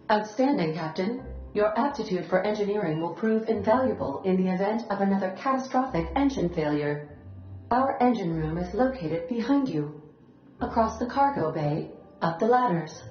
Outstanding, Captain. Your aptitude for engineering will prove invaluable in the event of another catastrophic engine failure. Our engine room is located behind you. Across the cargo bay, up the ladders.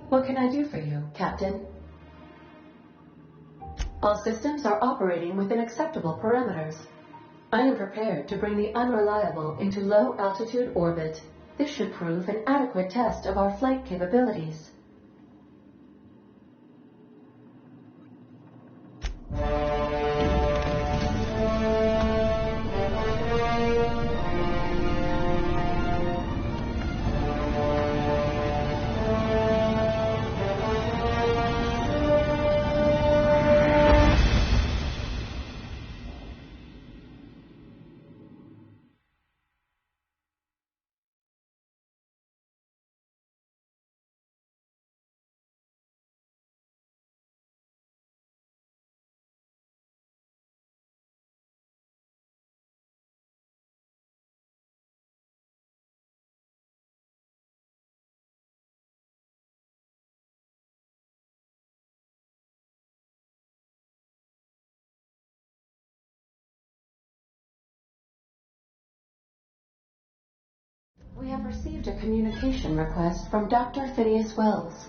What can I do for you, Captain? All systems are operating within acceptable parameters. I am prepared to bring the Unreliable into low-altitude orbit. This should prove an adequate test of our flight capabilities. We have received a communication request from Dr. Phineas Wells.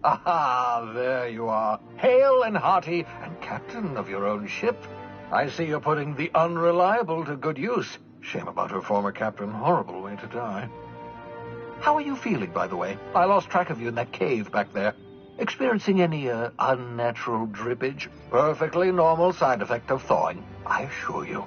Aha, there you are, hale and hearty, and captain of your own ship. I see you're putting the Unreliable to good use. Shame about her former captain. Horrible way to die. How are you feeling, by the way? I lost track of you in that cave back there. Experiencing any, unnatural drippage? Perfectly normal side effect of thawing, I assure you.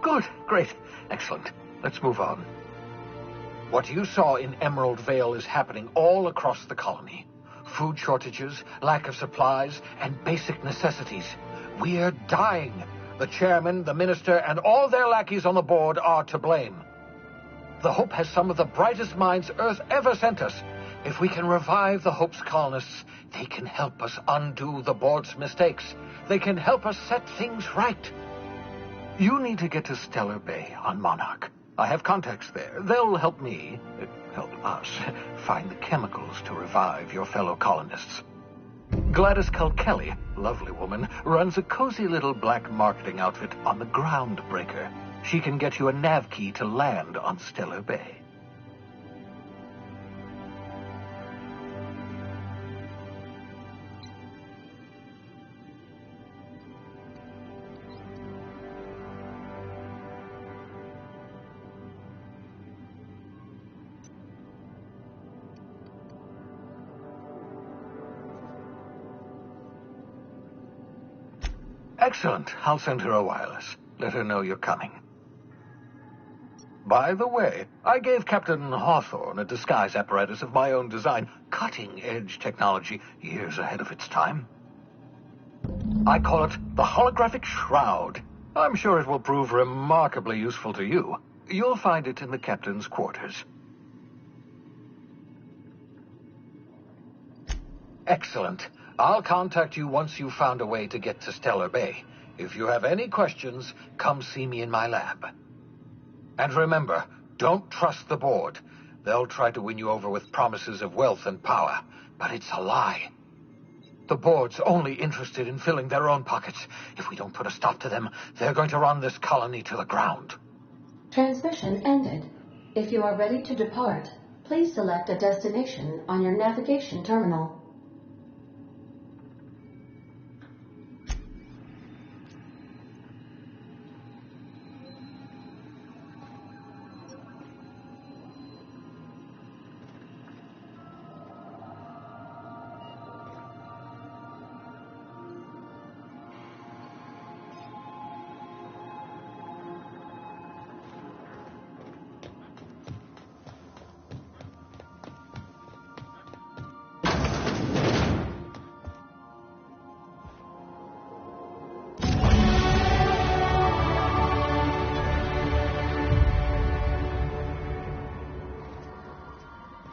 Good, great, excellent. Let's move on. What you saw in Emerald Vale is happening all across the colony. Food shortages, lack of supplies, and basic necessities. We're dying. The chairman, the minister, and all their lackeys on the board are to blame. The Hope has some of the brightest minds Earth ever sent us. If we can revive the Hope's colonists, they can help us undo the board's mistakes. They can help us set things right. You need to get to Stellar Bay on Monarch. I have contacts there. They'll help me, help us, find the chemicals to revive your fellow colonists. Gladys Culkelly, lovely woman, runs a cozy little black marketing outfit on the Groundbreaker. She can get you a nav key to land on Stellar Bay. Excellent. I'll send her a wireless. Let her know you're coming. By the way, I gave Captain Hawthorne a disguise apparatus of my own design, cutting-edge technology, years ahead of its time. I call it the Holographic Shroud. I'm sure it will prove remarkably useful to you. You'll find it in the captain's quarters. Excellent. I'll contact you once you've found a way to get to Stellar Bay. If you have any questions, come see me in my lab. And remember, don't trust the board. They'll try to win you over with promises of wealth and power, but it's a lie. The board's only interested in filling their own pockets. If we don't put a stop to them, they're going to run this colony to the ground. Transmission ended. If you are ready to depart, Please select a destination on your navigation terminal.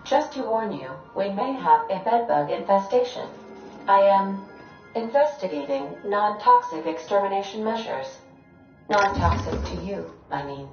Just to warn you, we may have a bedbug infestation. I am investigating non-toxic extermination measures. Non-toxic to you, I mean.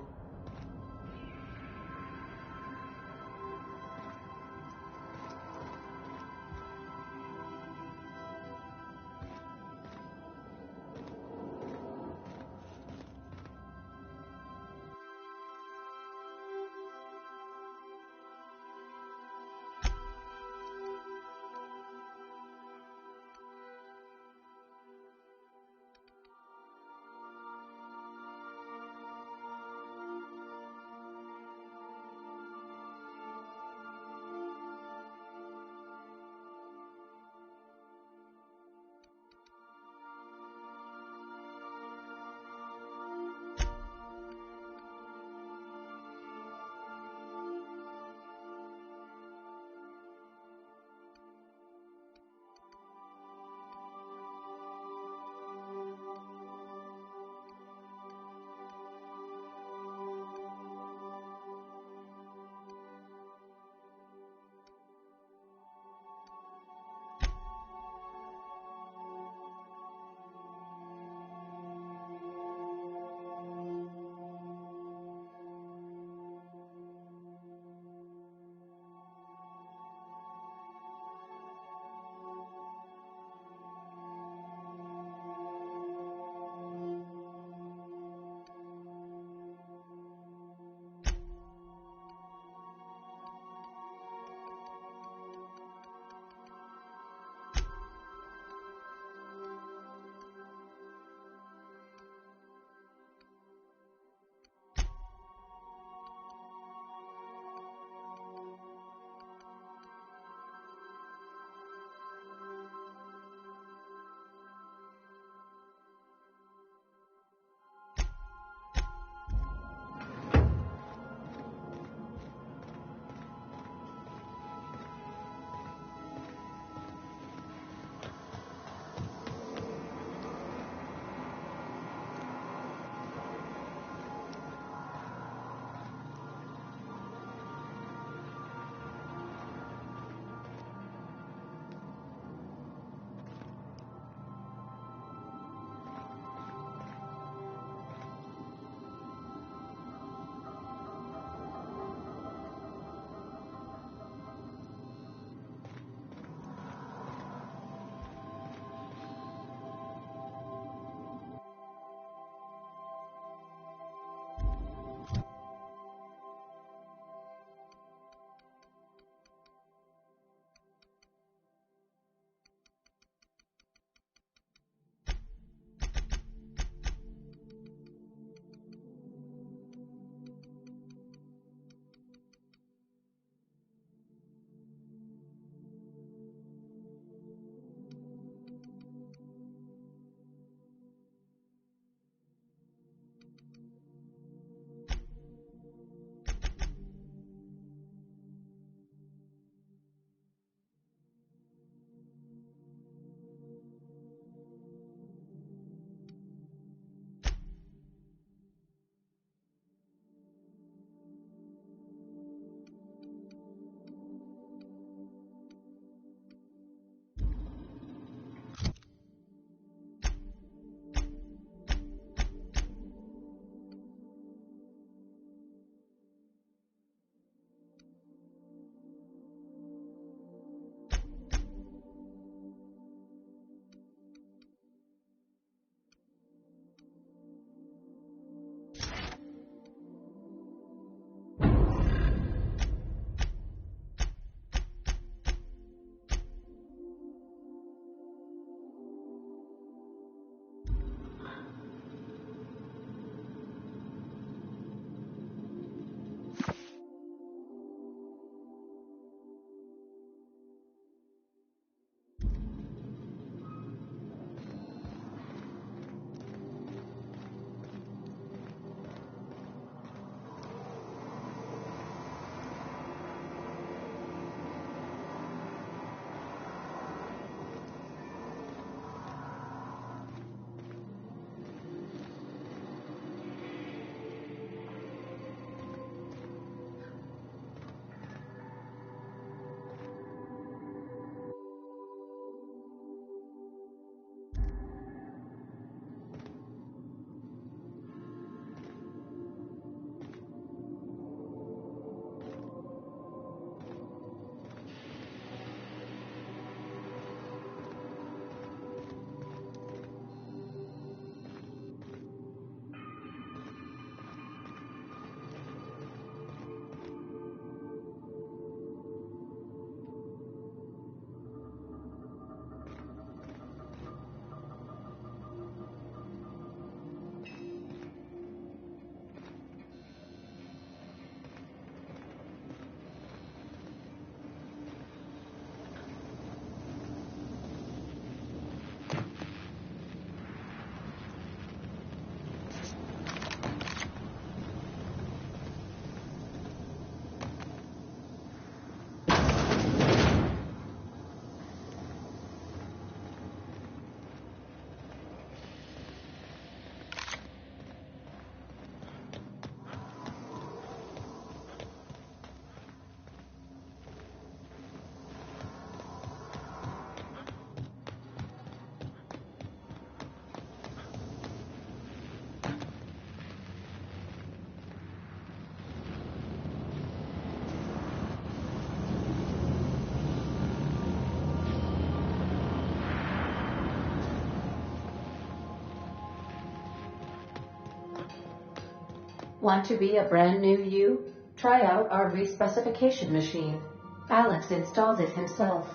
Want to be a brand new you? Try out our respecification machine. Alex installed it himself,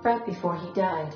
right before he died.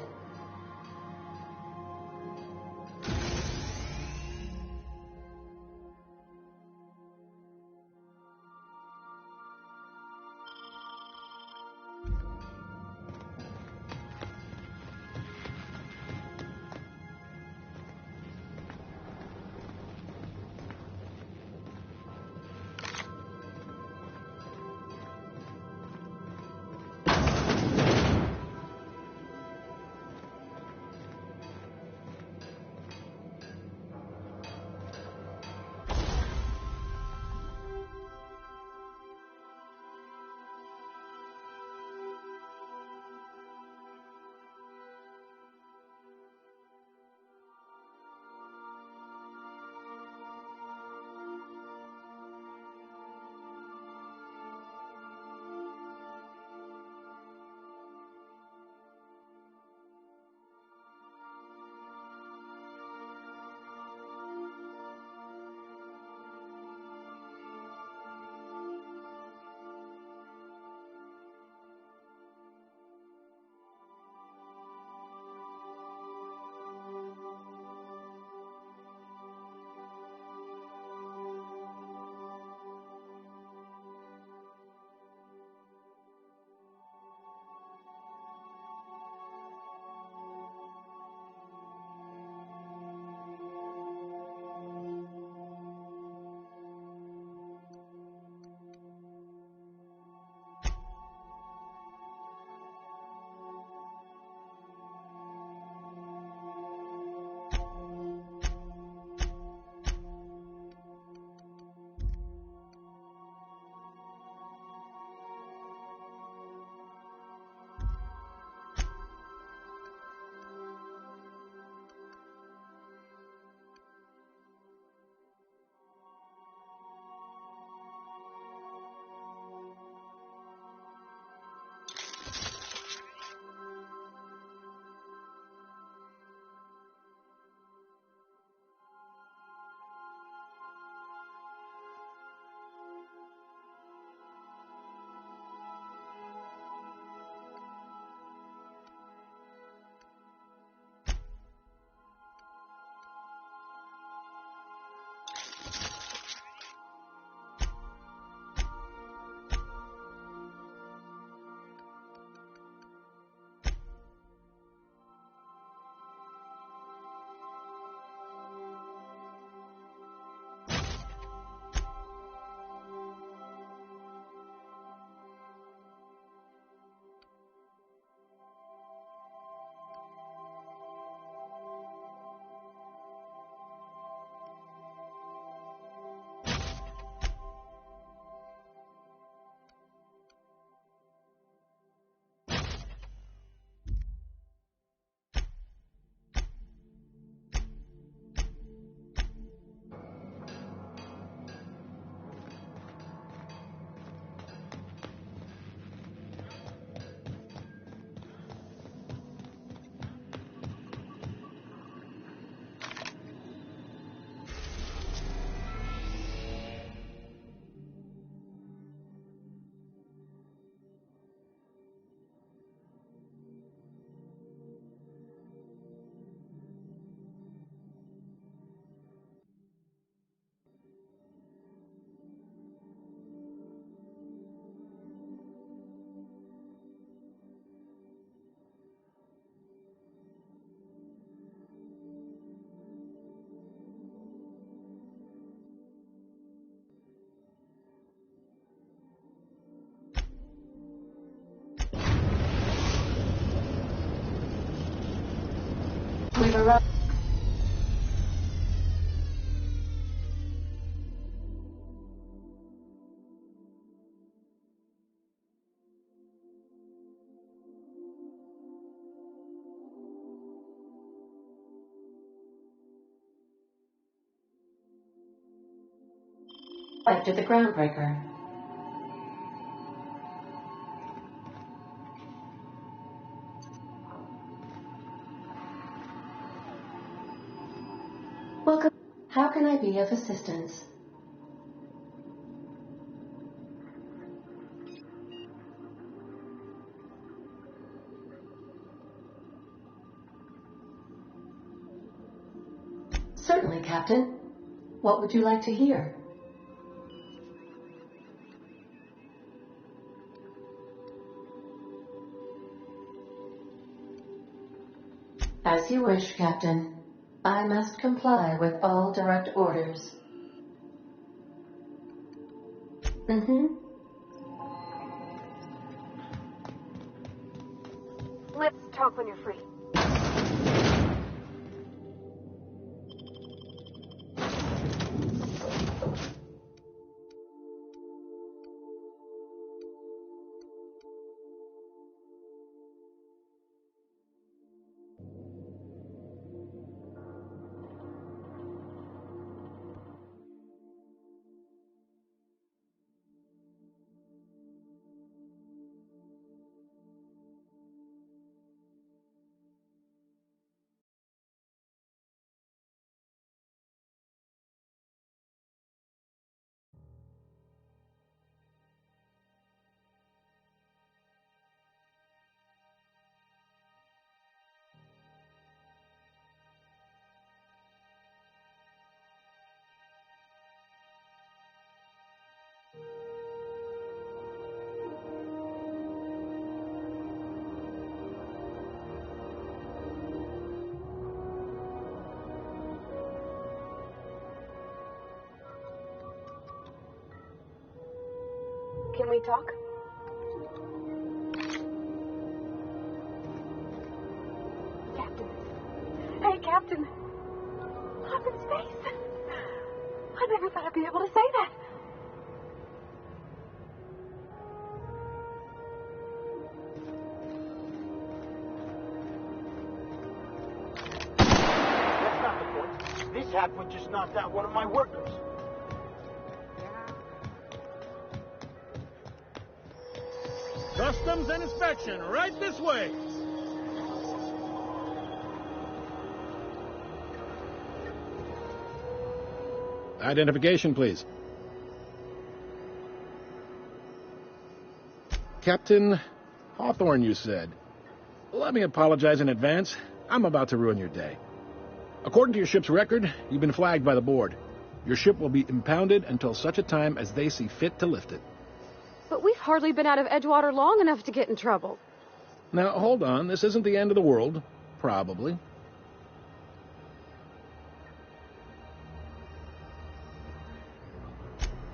We've arrived. At the Groundbreaker. Welcome. How can I be of assistance? Certainly, Captain. What would you like to hear? As you wish, Captain. I must comply with all direct orders. Let's talk when you're free. Can we talk? Captain. Hey, Captain. I'm in space. I never thought I'd be able to say that. That's not the point. This halfwit just knocked out one of my workers. Customs and inspection, right this way. Identification, please. Captain Hawthorne, you said. Let me apologize in advance. I'm about to ruin your day. According to your ship's record, you've been flagged by the board. Your ship will be impounded until such a time as they see fit to lift it. But we've hardly been out of Edgewater long enough to get in trouble. Now, hold on. This isn't the end of the world. Probably.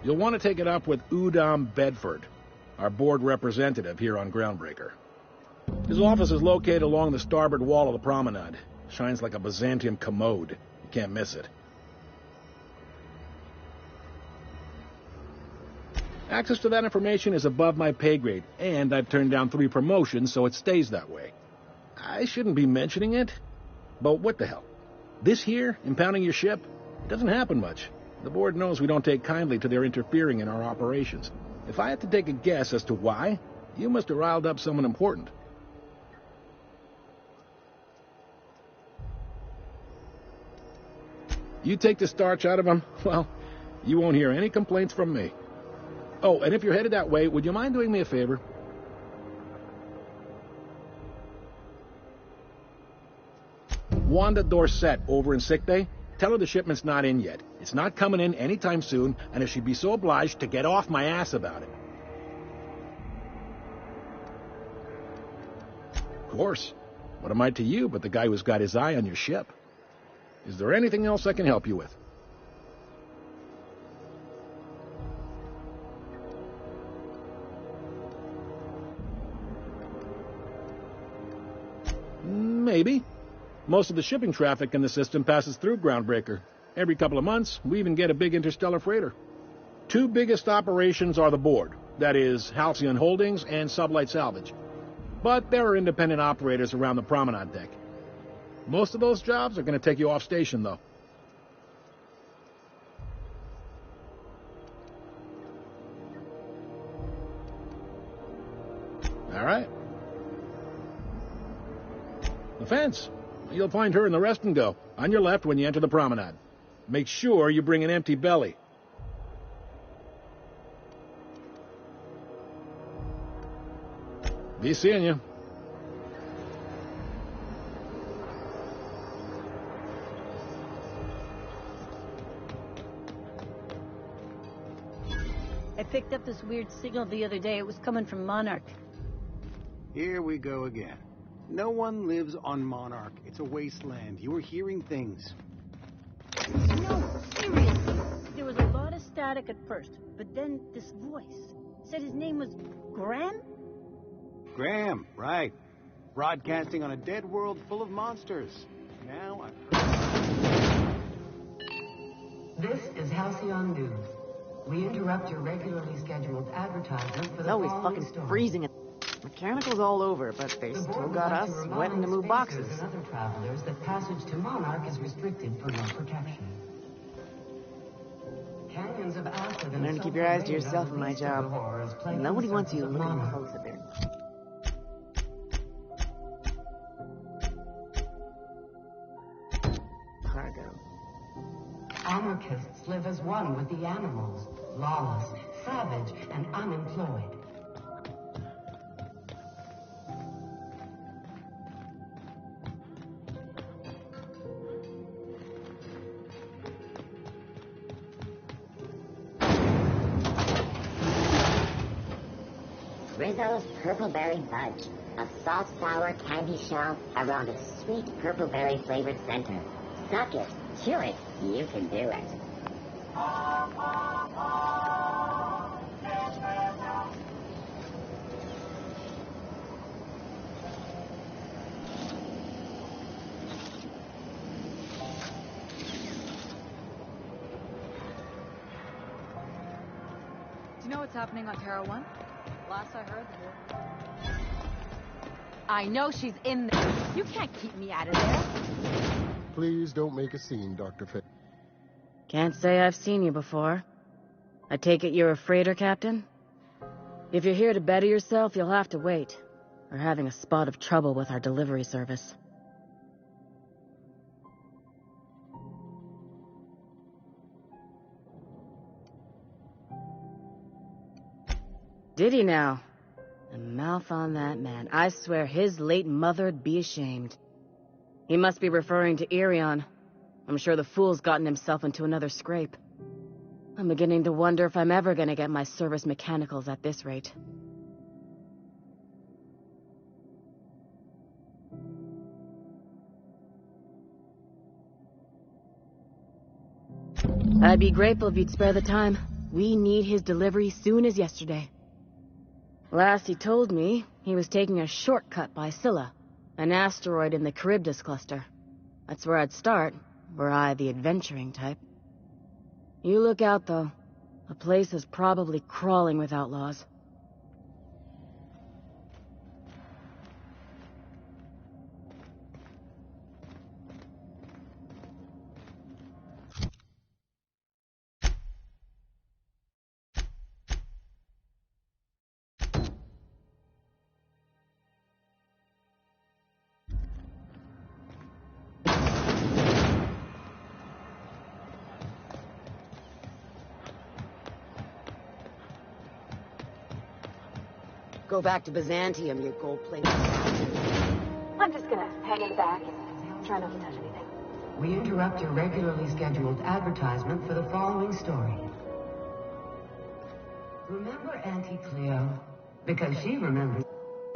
You'll want to take it up with Udom Bedford, our board representative here on Groundbreaker. His office is located along the starboard wall of the promenade. Shines like a Byzantium commode. You can't miss it. Access to that information is above my pay grade, and I've turned down 3 promotions, so it stays that way. I shouldn't be mentioning it, but what the hell? This here, impounding your ship, it doesn't happen much. The board knows we don't take kindly to their interfering in our operations. If I had to take a guess as to why, you must have riled up someone important. You take the starch out of them, well, you won't hear any complaints from me. Oh, and if you're headed that way, would you mind doing me a favor? Wanda Dorset over in sick bay, tell her the shipment's not in yet. It's not coming in anytime soon, and if she'd be so obliged to get off my ass about it. Of course. What am I to you but the guy who's got his eye on your ship? Is there anything else I can help you with? Maybe. Most of the shipping traffic in the system passes through Groundbreaker. Every couple of months, we even get a big interstellar freighter. 2 biggest operations are the board. That is, Halcyon Holdings and Sublight Salvage. But there are independent operators around the promenade deck. Most of those jobs are going to take you off station, though. All right. The fence. You'll find her in the rest and go, on your left when you enter the promenade. Make sure you bring an empty belly. Be seeing you. picked up this weird signal the other day. It was coming from Monarch. Here we go again. No one lives on Monarch. It's a wasteland. You were hearing things. No, seriously. There was a lot of static at first, but then this voice said his name was Graham? Graham, right. Broadcasting on a dead world full of monsters. Now I've heard... This is Halcyon News. We interrupt your regularly scheduled advertisement for the It's always following fucking story. freezing. Mechanicals all over, but they The still board would got like us to remind sweating to move spacers boxes. and other travelers that passage to Monarch is restricted for your protection. Canyons of acid and Learn to keep your eyes to sulfur yourself rain in are my the least of the job. horrors plaguing Nobody the wants you surface of looking Monarch. close at their... cargo. Anarchists live as one with the animals, lawless, savage, and unemployed. Rizzo's Purpleberry Fudge, a soft sour candy shell around a sweet purpleberry flavored center. Suck it, chew it, you can do it. Do you know what's happening on Terra 1? Last I heard, I know she's in there. You can't keep me out of there. Please don't make a scene, Dr. Fay. Can't say I've seen you before. I take it you're a freighter, Captain? If you're here to better yourself, you'll have to wait. We're having a spot of trouble with our delivery service. Did he now? The mouth on that man. I swear his late mother'd be ashamed. He must be referring to Irion. I'm sure the fool's gotten himself into another scrape. I'm beginning to wonder if I'm ever gonna get my service mechanicals at this rate. I'd be grateful if you'd spare the time. We need his delivery soon as yesterday. Last he told me, he was taking a shortcut by Scylla, an asteroid in the Charybdis cluster. That's where I'd start, were I the adventuring type. You look out, though. The place is probably crawling with outlaws. Go back to Byzantium, you gold-plated bastard. I'm just gonna hang in the back and try not to touch anything. We interrupt your regularly scheduled advertisement for the following story. Remember Auntie Cleo? Because she remembers.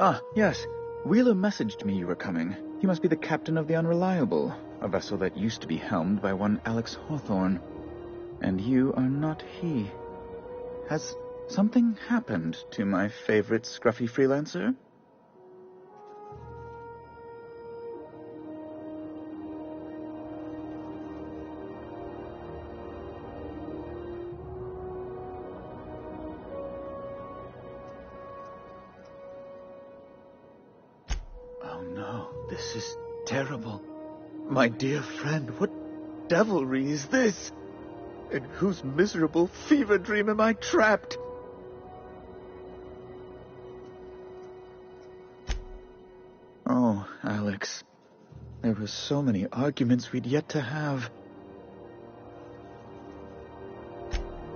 Ah, yes. Wheeler messaged me you were coming. He must be the captain of the Unreliable, a vessel that used to be helmed by one Alex Hawthorne. And you are not he. Has something happened to my favorite scruffy freelancer? Oh no, this is terrible. My dear friend, what devilry is this? In whose miserable fever dream am I trapped? Oh, Alex. There were so many arguments we'd yet to have.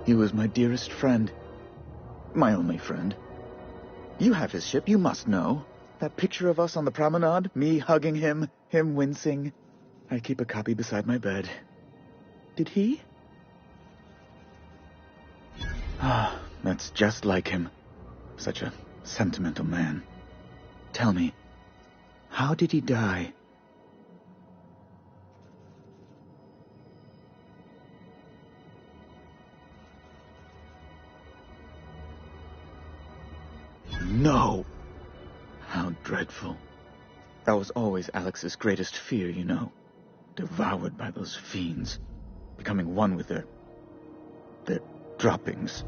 He was my dearest friend. My only friend. You have his ship, you must know. That picture of us on the promenade, me hugging him, him wincing. I keep a copy beside my bed. Did he? Ah, That's just like him. Such a sentimental man. Tell me, how did he die? No! How dreadful. That was always Alex's greatest fear, you know. Devoured by those fiends. Becoming one with their droppings.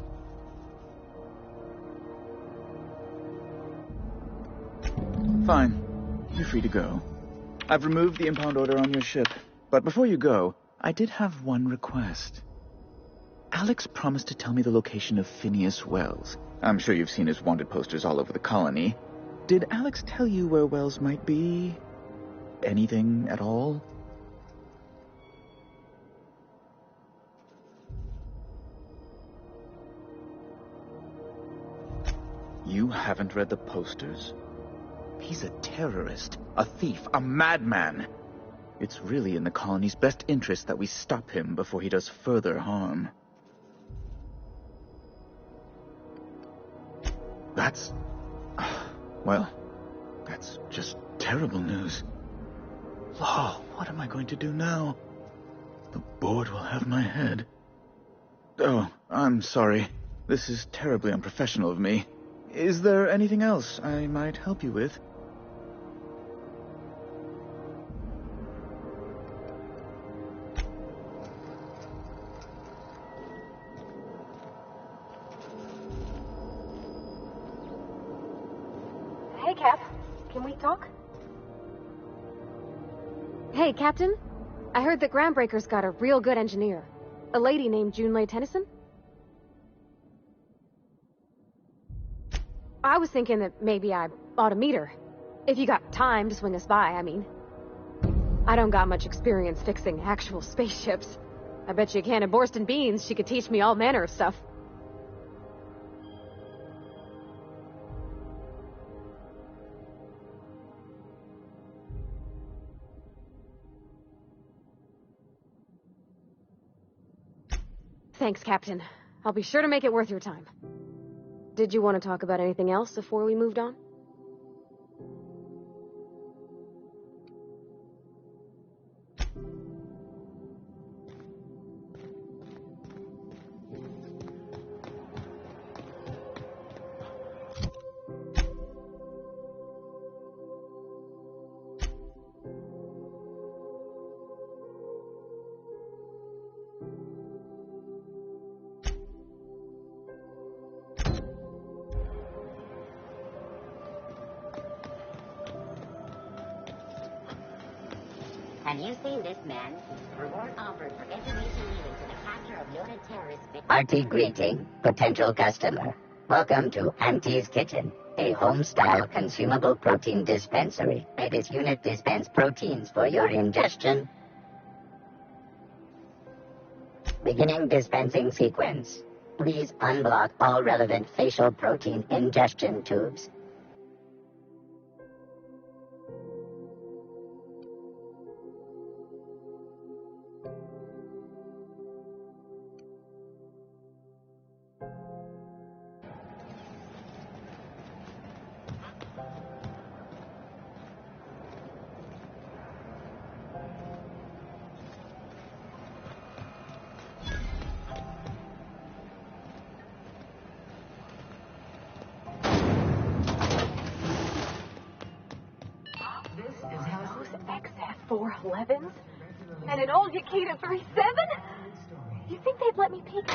Fine. You're free to go. I've removed the impound order on your ship. But before you go, I did have one request. Alex promised to tell me the location of Phineas Wells. I'm sure you've seen his wanted posters all over the colony. Did Alex tell you where Wells might be? Anything at all? You haven't read the posters? He's a terrorist, a thief, a madman. It's really in the colony's best interest that we stop him before he does further harm. That's... well, that's just terrible news. Oh, what am I going to do now? The board will have my head. Oh, I'm sorry. This is terribly unprofessional of me. Is there anything else I might help you with? Hey, Cap. Can we talk? Hey, Captain. I heard that Groundbreaker's got a real good engineer. A lady named Junlei Tennyson. I was thinking that maybe I ought to meet her. If you got time to swing us by, I mean. I don't got much experience fixing actual spaceships. I bet you a can of Borston beans she could teach me all manner of stuff. Thanks, Captain. I'll be sure to make it worth your time. Did you want to talk about anything else before we moved on? Have you seen this man? Reward offered for information leading to the capture of noted terrorist victims. Hearty greeting, potential customer. Welcome to Auntie's Kitchen, a home-style consumable protein dispensary. May this unit dispense proteins for your ingestion. Beginning dispensing sequence. Please unblock all relevant facial protein ingestion tubes. XF411s? And an old Yakita 37? You think they'd let me peek?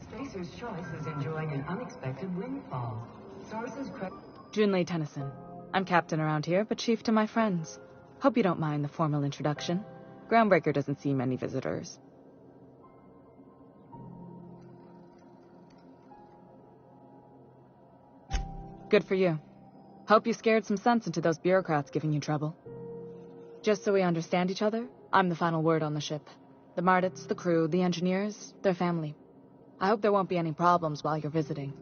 Spacer's Choice is enjoying an unexpected windfall. Sources Junlei Tennyson. I'm captain around here, but chief to my friends. Hope you don't mind the formal introduction. Groundbreaker doesn't see many visitors. Good for you. Hope you scared some sense into those bureaucrats giving you trouble. Just so we understand each other, I'm the final word on the ship. The Mardits, the crew, the engineers, their family. I hope there won't be any problems while you're visiting.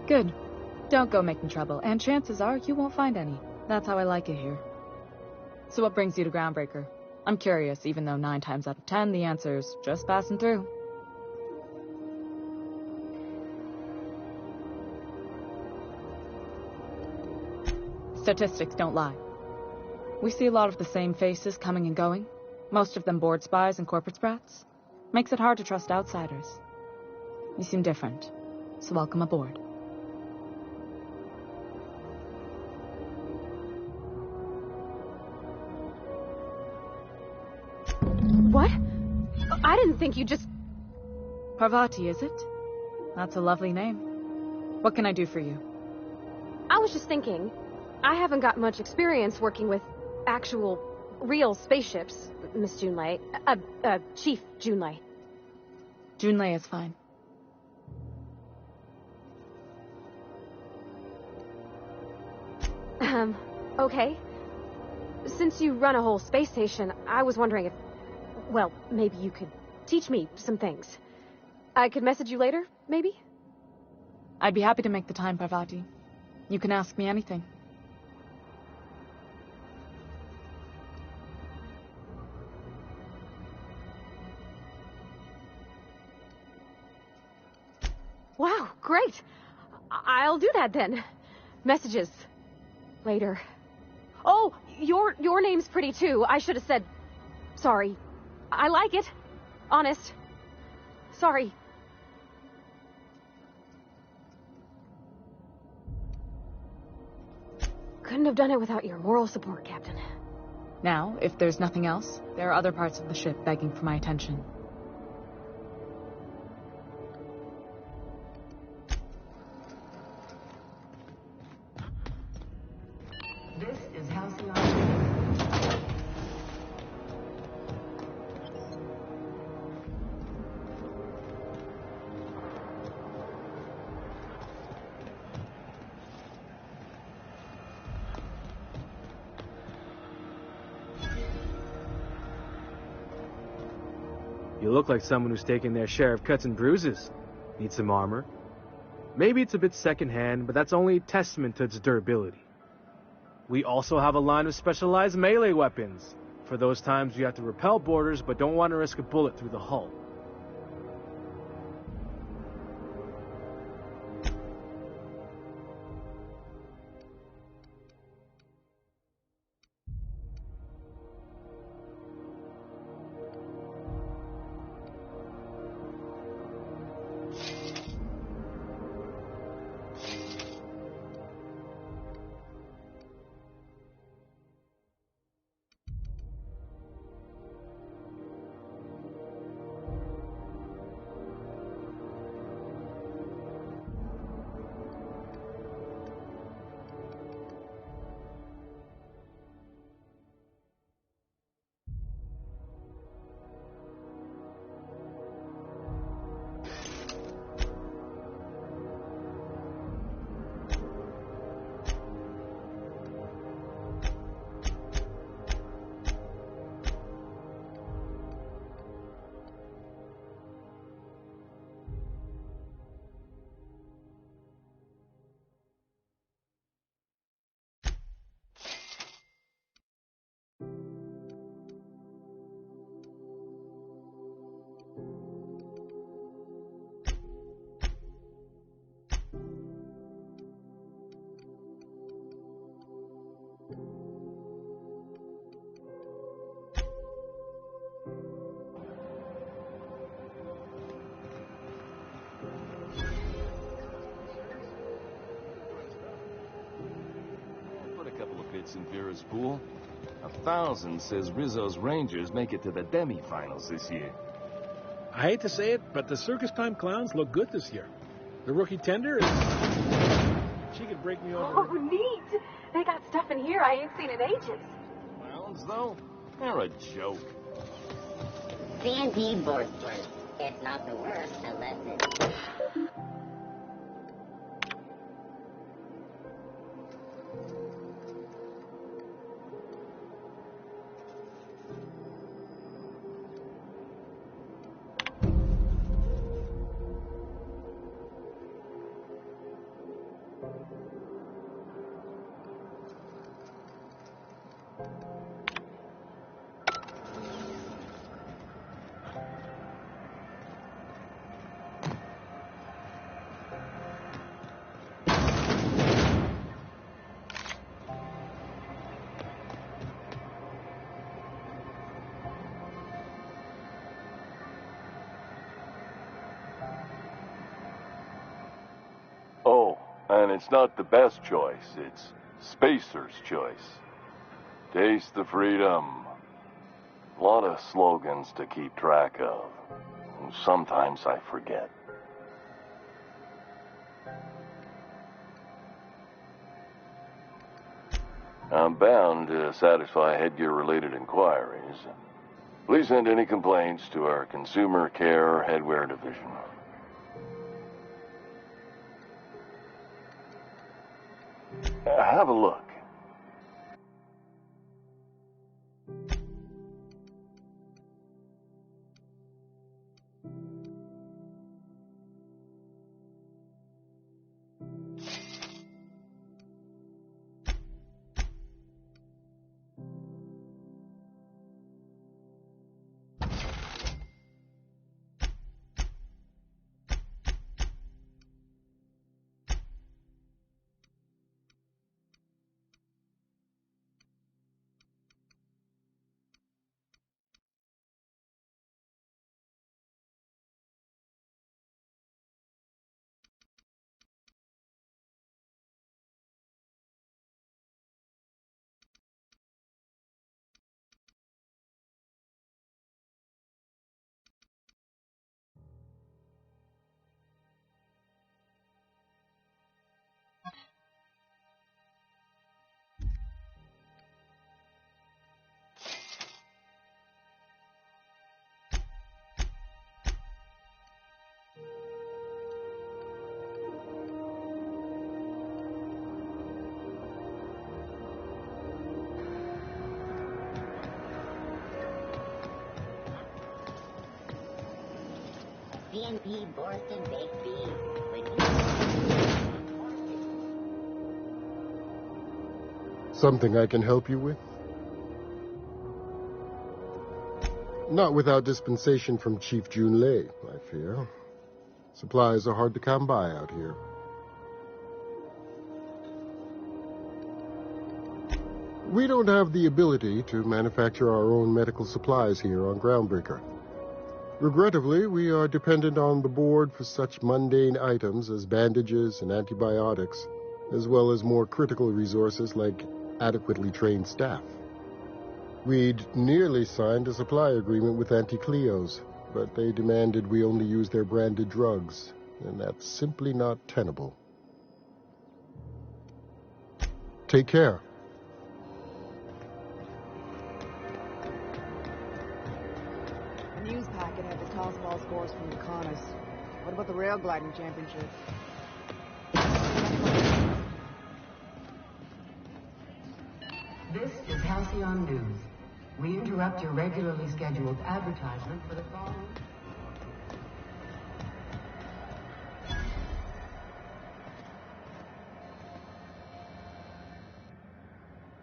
Good. Don't go making trouble, and chances are you won't find any. That's how I like it here. So what brings you to Groundbreaker? I'm curious, even though 9 times out of 10 the answer's just passing through. Statistics don't lie. We see a lot of the same faces coming and going, most of them board spies and corporate sprats. Makes it hard to trust outsiders. You seem different, so welcome aboard. What? I didn't think you just... Parvati, is it? That's a lovely name. What can I do for you? I was just thinking, I haven't got much experience working with actual, real spaceships, Miss Junlei. Chief Junlei. Junlei is fine. Okay. Since you run a whole space station, I was wondering if... Well, maybe you could teach me some things. I could message you later, maybe? I'd be happy to make the time, Parvati. You can ask me anything. Wow, great. I'll do that then. Messages. Later. Oh, your name's pretty too. I should have said... Sorry. I like it. Honest. Sorry. Couldn't have done it without your moral support, Captain. Now, if there's nothing else, there are other parts of the ship begging for my attention. This is Halcyon. You look like someone who's taken their share of cuts and bruises. Need some armor? Maybe it's a bit secondhand, but that's only a testament to its durability. We also have a line of specialized melee weapons, for those times you have to repel boarders but don't want to risk a bullet through the hull. In Vera's pool. 1,000 says Rizzo's Rangers make it to the demi-finals this year. I hate to say it, but the Circus Time Clowns look good this year. The rookie tender is... She could break me over. Oh, neat. They got stuff in here I ain't seen in ages. Clowns, though? They're a joke. Sandy boisterous. It's not the worst unless it's... And it's not the best choice, it's Spacer's choice. Taste the freedom. A lot of slogans to keep track of. Sometimes I forget. I'm bound to satisfy headgear-related inquiries. Please send any complaints to our Consumer Care Headwear Division. Have a look. CNP Borston Baked Beans. Something I can help you with? Not without dispensation from Chief Junlei, I fear. Supplies are hard to come by out here. We don't have the ability to manufacture our own medical supplies here on Groundbreaker. Regrettably, we are dependent on the board for such mundane items as bandages and antibiotics, as well as more critical resources like adequately trained staff. We'd nearly signed a supply agreement with Anti-Cleos, but they demanded we only use their branded drugs, and that's simply not tenable. Take care. The news packet had the tossball scores from the Connors. What about the rail gliding championship? This is Halcyon News. We interrupt your regularly scheduled advertisement for the following.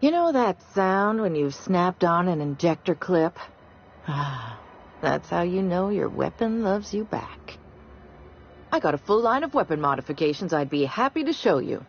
You know that sound when you've snapped on an injector clip? That's how you know your weapon loves you back. I got a full line of weapon modifications I'd be happy to show you.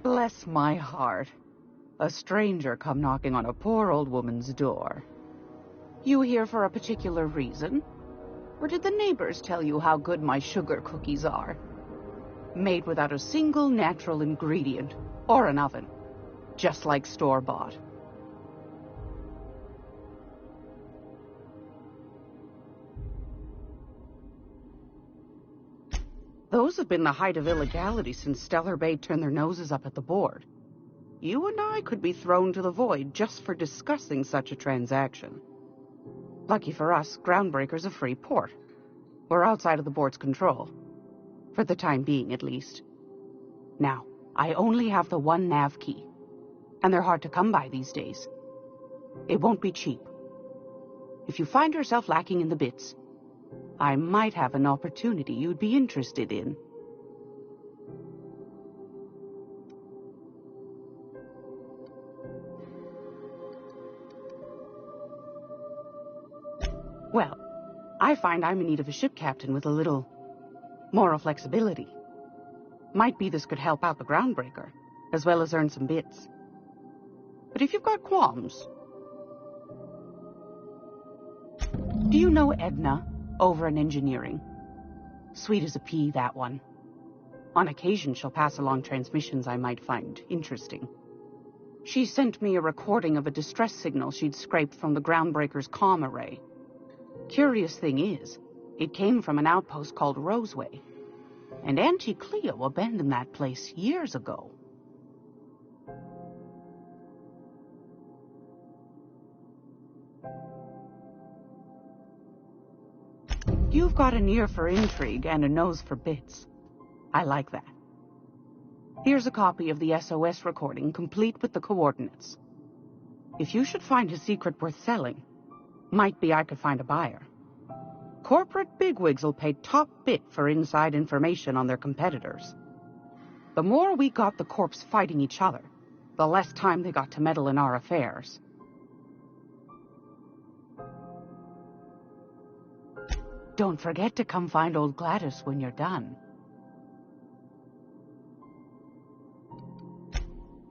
Bless my heart. A stranger come knocking on a poor old woman's door. You here for a particular reason? Or did the neighbors tell you how good my sugar cookies are? Made without a single natural ingredient, or an oven. Just like store-bought. Those have been the height of illegality since Stellar Bay turned their noses up at the board. You and I could be thrown to the void just for discussing such a transaction. Lucky for us, Groundbreaker's a free port. We're outside of the board's control. For the time being, at least. Now, I only have the one nav key. And they're hard to come by these days. It won't be cheap. If you find yourself lacking in the bits, I might have an opportunity you'd be interested in. Well, I find I'm in need of a ship captain with a little moral flexibility. Might be this could help out the Groundbreaker, as well as earn some bits. But if you've got qualms... Do you know Edna, over in engineering? Sweet as a pea, that one. On occasion, she'll pass along transmissions I might find interesting. She sent me a recording of a distress signal she'd scraped from the Groundbreaker's comm array. Curious thing is, it came from an outpost called Roseway. And Auntie Cleo abandoned that place years ago. You've got an ear for intrigue and a nose for bits. I like that. Here's a copy of the SOS recording, complete with the coordinates. If you should find a secret worth selling, might be I could find a buyer. Corporate bigwigs will pay top bit for inside information on their competitors. The more we got the corps fighting each other, the less time they got to meddle in our affairs. Don't forget to come find old Gladys when you're done.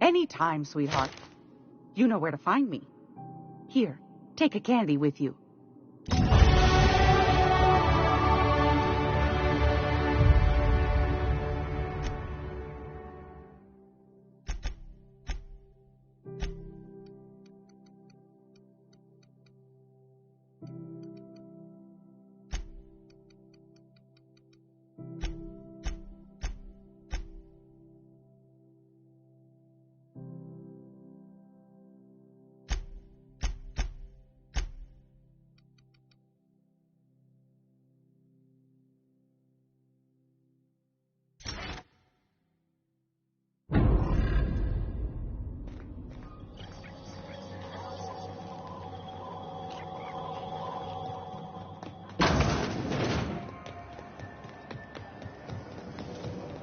Anytime, sweetheart. You know where to find me. Here, take a candy with you.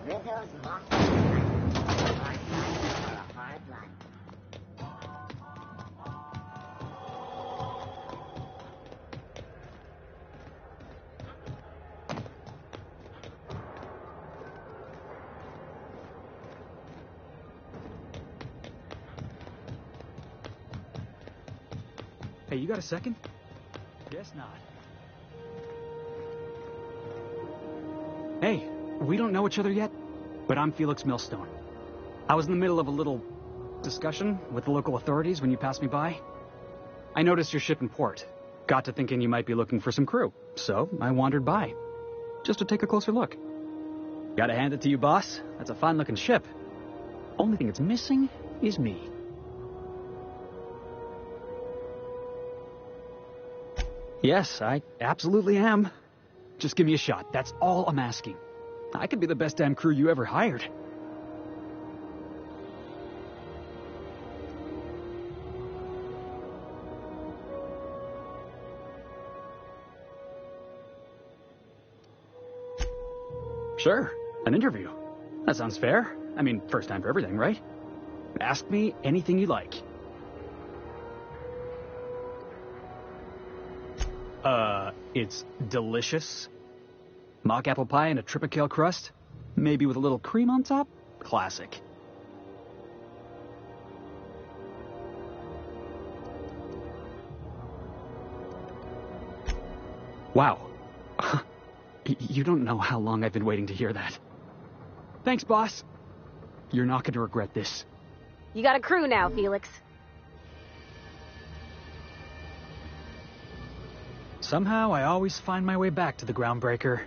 Riddles, mockers, hard life for a hard life. Hey, you got a second? Guess not. Hey, we don't know each other yet, but I'm Felix Millstone. I was in the middle of a little discussion with the local authorities when you passed me by. I noticed your ship in port. Got to thinking you might be looking for some crew, so I wandered by, just to take a closer look. Gotta hand it to you, boss. That's a fine-looking ship. Only thing it's missing is me. Yes, I absolutely am. Just give me a shot. That's all I'm asking. I could be the best damn crew you ever hired. Sure, an interview. That sounds fair. I mean, first time for everything, right? Ask me anything you like. It's delicious. Mock apple pie and a tripicale crust, maybe with a little cream on top. Classic. Wow. You don't know how long I've been waiting to hear that. Thanks, boss. You're not going to regret this. You got a crew now, Felix. Somehow, I always find my way back to the Groundbreaker.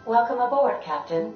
Welcome aboard, Captain.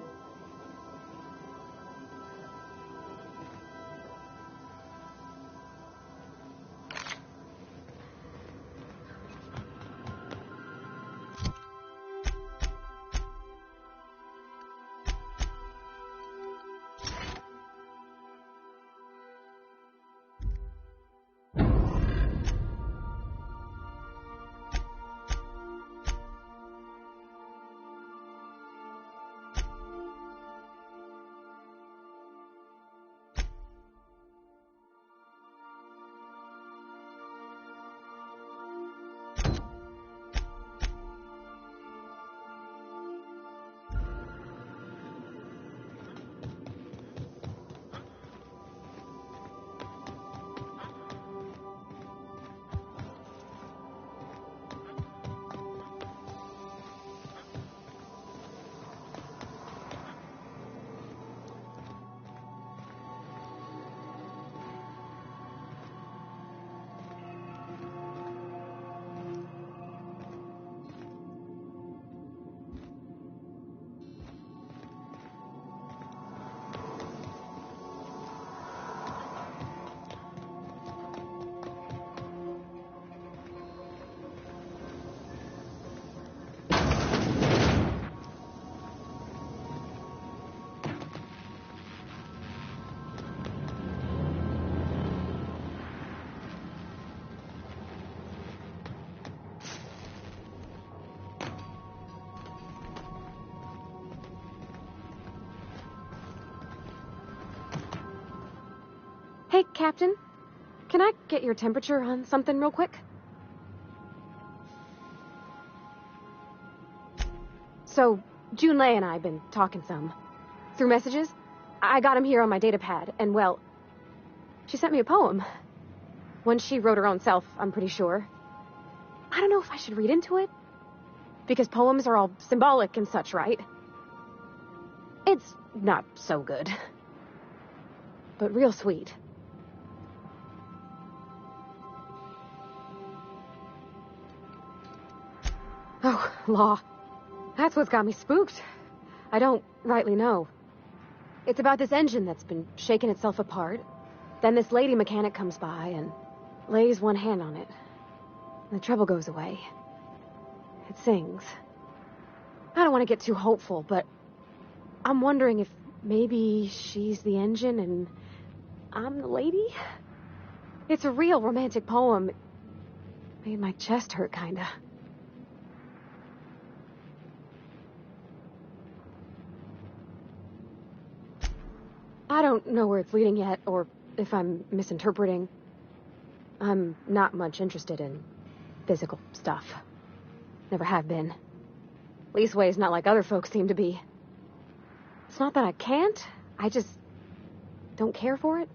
Hey, Captain. Can I get your temperature on something real quick? So, Junlei and I have been talking some. Through messages. I got him here on my datapad, and well, she sent me a poem. One she wrote her own self, I'm pretty sure. I don't know if I should read into it. Because poems are all symbolic and such, right? It's not so good. But real sweet. Oh, law. That's what's got me spooked. I don't rightly know. It's about this engine that's been shaking itself apart. Then this lady mechanic comes by and lays one hand on it. And the trouble goes away. It sings. I don't want to get too hopeful, but I'm wondering if maybe she's the engine and I'm the lady? It's a real romantic poem. It made my chest hurt, kinda. I don't know where it's leading yet, or if I'm misinterpreting. I'm not much interested in physical stuff. Never have been. Leastways not like other folks seem to be. It's not that I can't, I just don't care for it.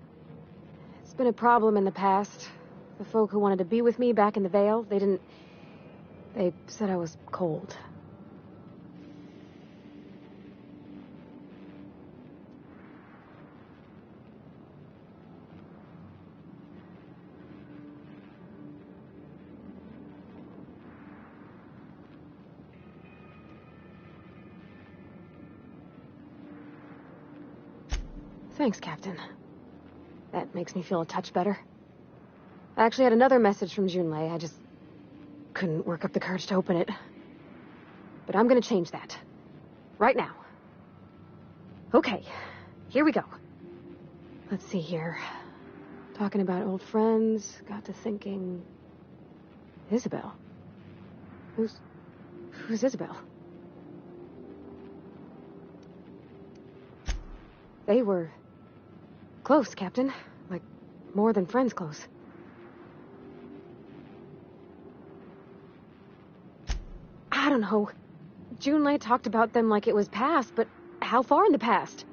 It's been a problem in the past. The folk who wanted to be with me back in the Vale, they said I was cold. Thanks, Captain. That makes me feel a touch better. I actually had another message from Junlei. I just couldn't work up the courage to open it. But I'm gonna change that. Right now. Okay, here we go. Let's see here. Talking about old friends, got to thinking... Isabel? Who's Isabel? They were... close, Captain. Like, more than friends close. I don't know. Junlei talked about them like it was past, but how far in the past?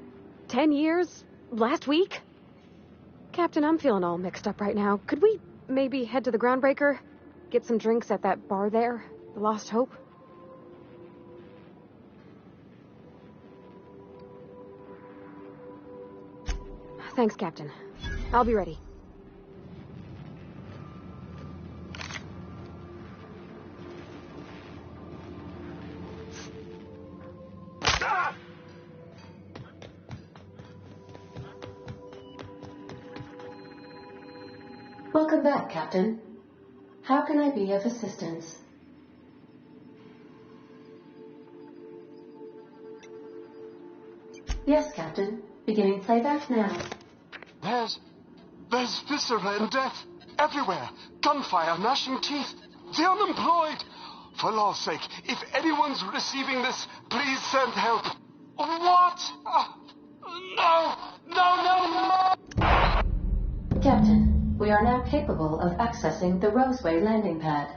10 years? Last week? Captain, I'm feeling all mixed up right now. Could we maybe head to the Groundbreaker? Get some drinks at that bar there? The Lost Hope? Thanks, Captain. I'll be ready. Welcome back, Captain. How can I be of assistance? Yes, Captain. Beginning playback now. There's viscera and death everywhere. Gunfire, gnashing teeth. The unemployed. For law's sake, if anyone's receiving this, please send help. What? No! Captain, we are now capable of accessing the Roseway landing pad.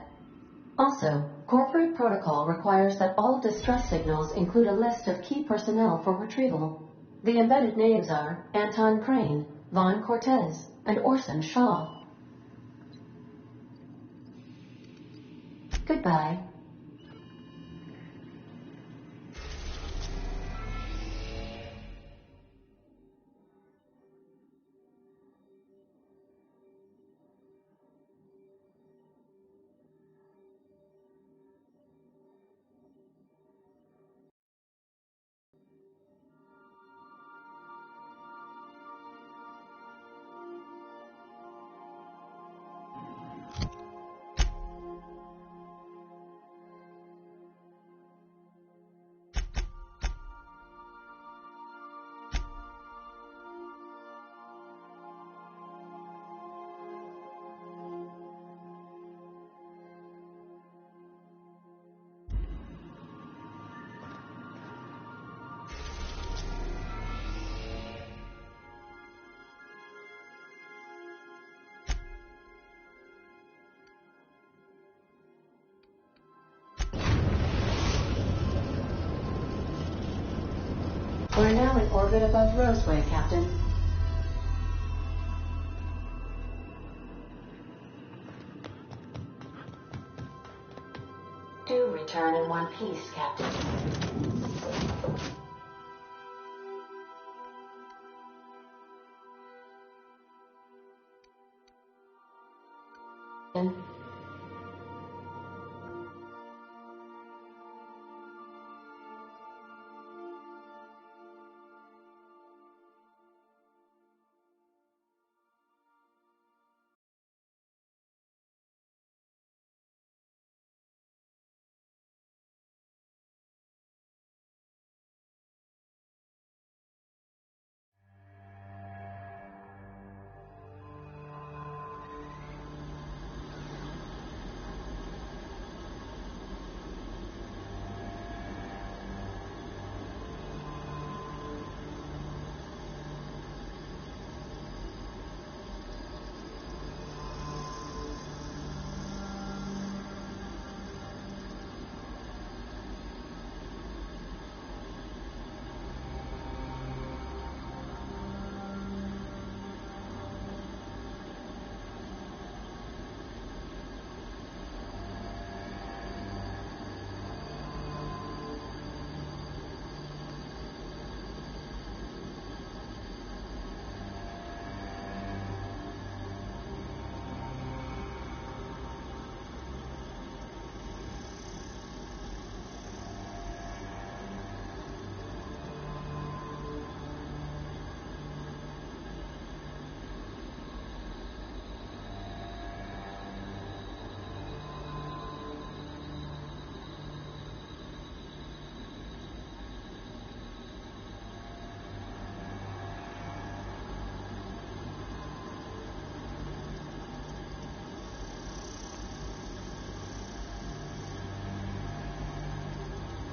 Also, corporate protocol requires that all distress signals include a list of key personnel for retrieval. The embedded names are Anton Crane, Vaughn Cortez, and Orson Shaw. Goodbye. We're now in orbit above Roseway, Captain. Do return in one piece, Captain.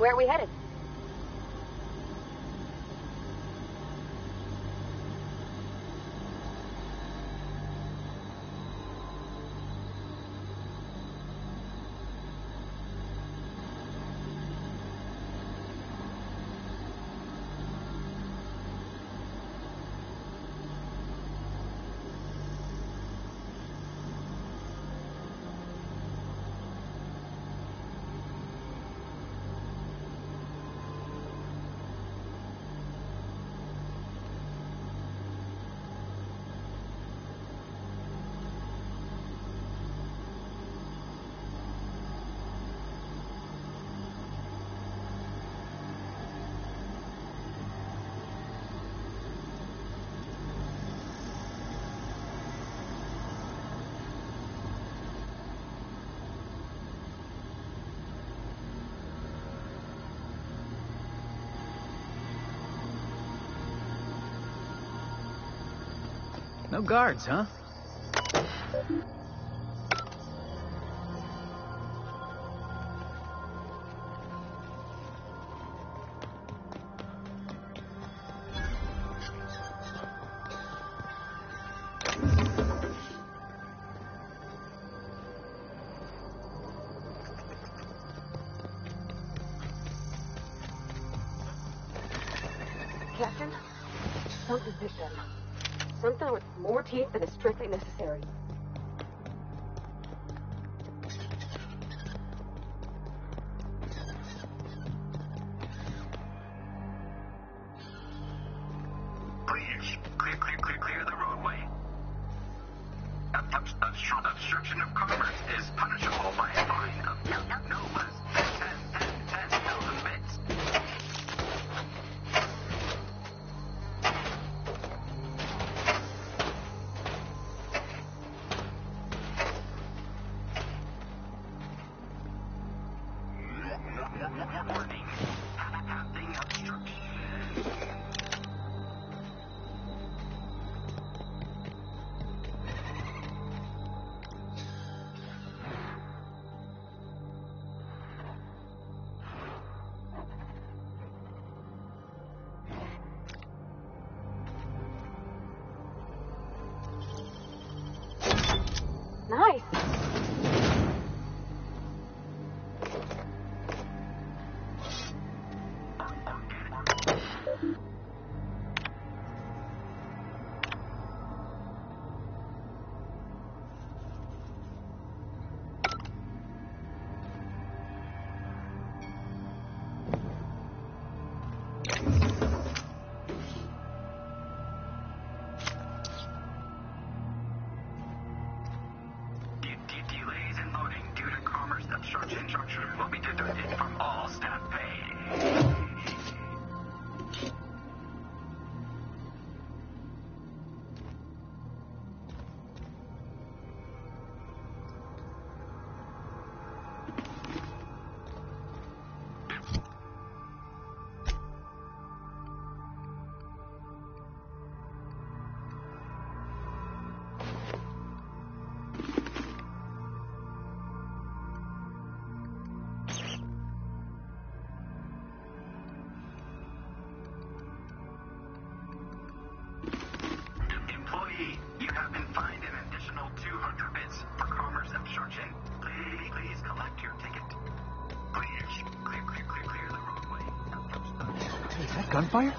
Where are we headed? No guards, huh? Captain, something bit them. Something with more teeth than is strictly necessary. Please, clear the roadway. Obstruction of commerce is punishable by a fine of no less than 10,000 bits. Warning. Passing obstruction. Nice. Delays in loading due to commerce obstruction will be deducted from all staff pay. Employee, you have been fined an additional 200 bits for commerce obstruction. Please collect your ticket. Please, clear the roadway. Is that gunfire?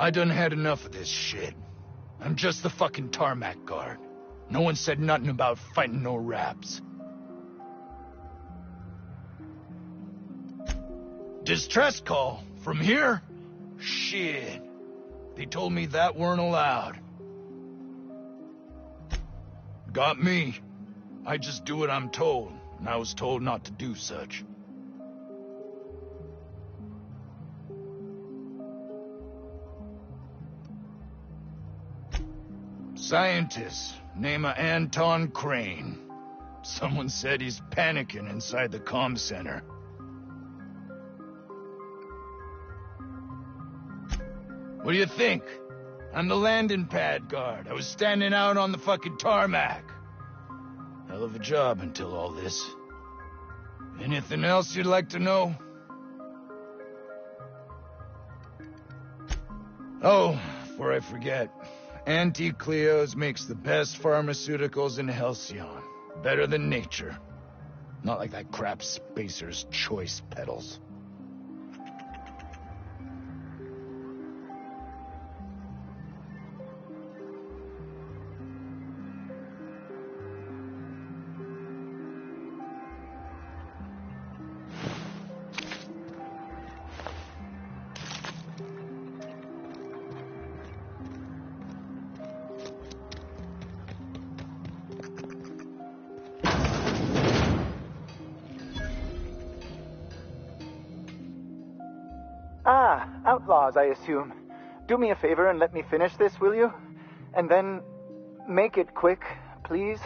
I done had enough of this shit. I'm just the fucking tarmac guard. No one said nothing about fighting no raps. Distress call? From here? Shit. They told me that weren't allowed. Got me. I just do what I'm told, and I was told not to do such. Scientist, name of Anton Crane. Someone said he's panicking inside the comm center. What do you think? I'm the landing pad guard. I was standing out on the fucking tarmac. Hell of a job until all this. Anything else you'd like to know? Oh, before I forget. Auntie Cleo's makes the best pharmaceuticals in Halcyon. Better than nature. Not like that crap Spacer's Choice peddles. Ah, outlaws, I assume. Do me a favor and let me finish this, will you? And then make it quick, please.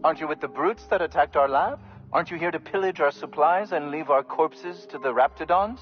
Aren't you with the brutes that attacked our lab? Aren't you here to pillage our supplies and leave our corpses to the Raptidons?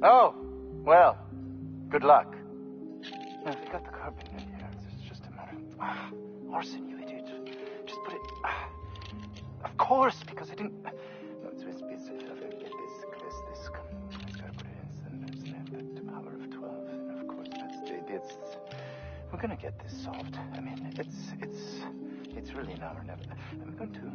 Oh, well, good luck. Now, if you got the carbon in here, it's just a matter of... Orson, you idiot. Just put it... Of course, because I didn't... No, it's gotta put it in the power of 12. And of course, it's... We're gonna get this solved. I mean, it's really now or never. I'm going to...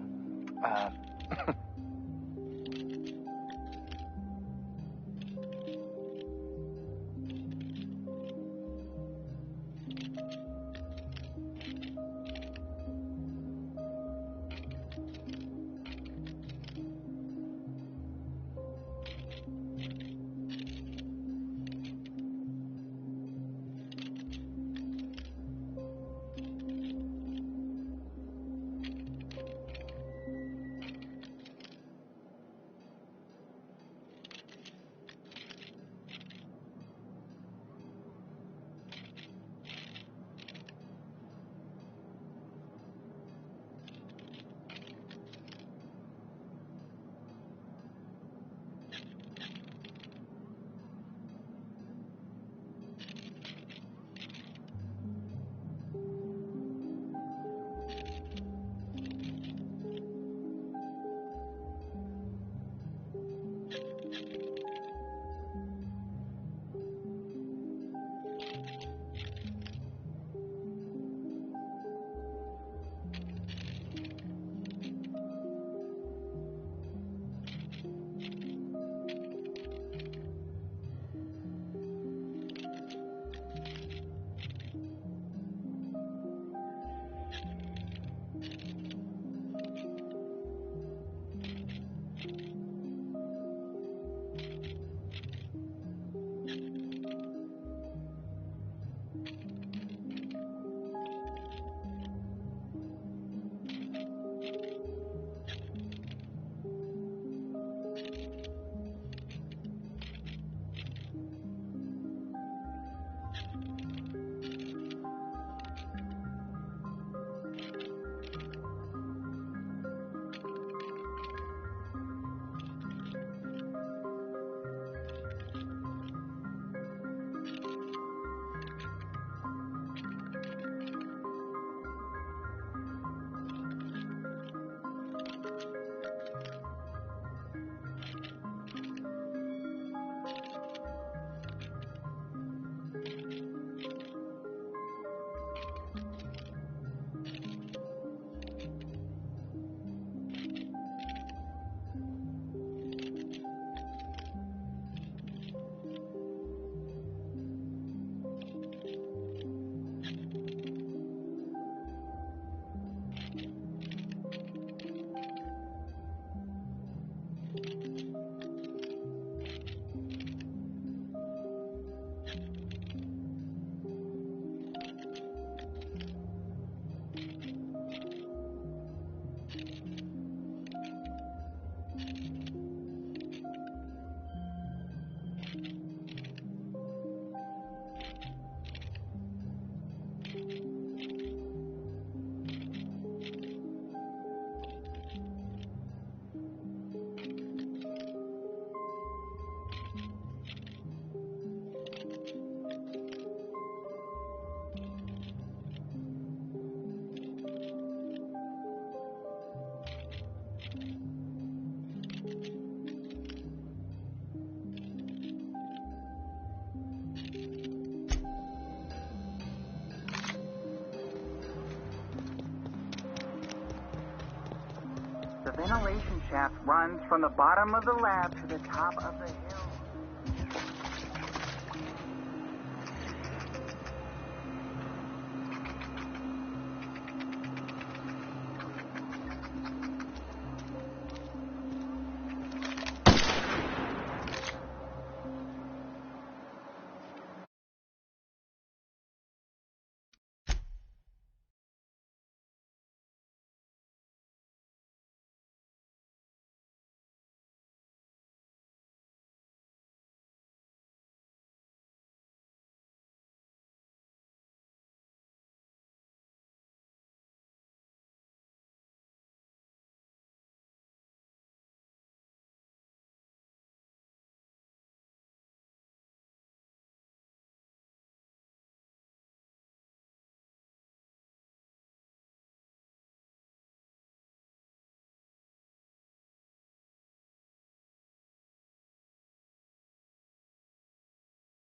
The ventilation shaft runs from the bottom of the lab to the top of the hill.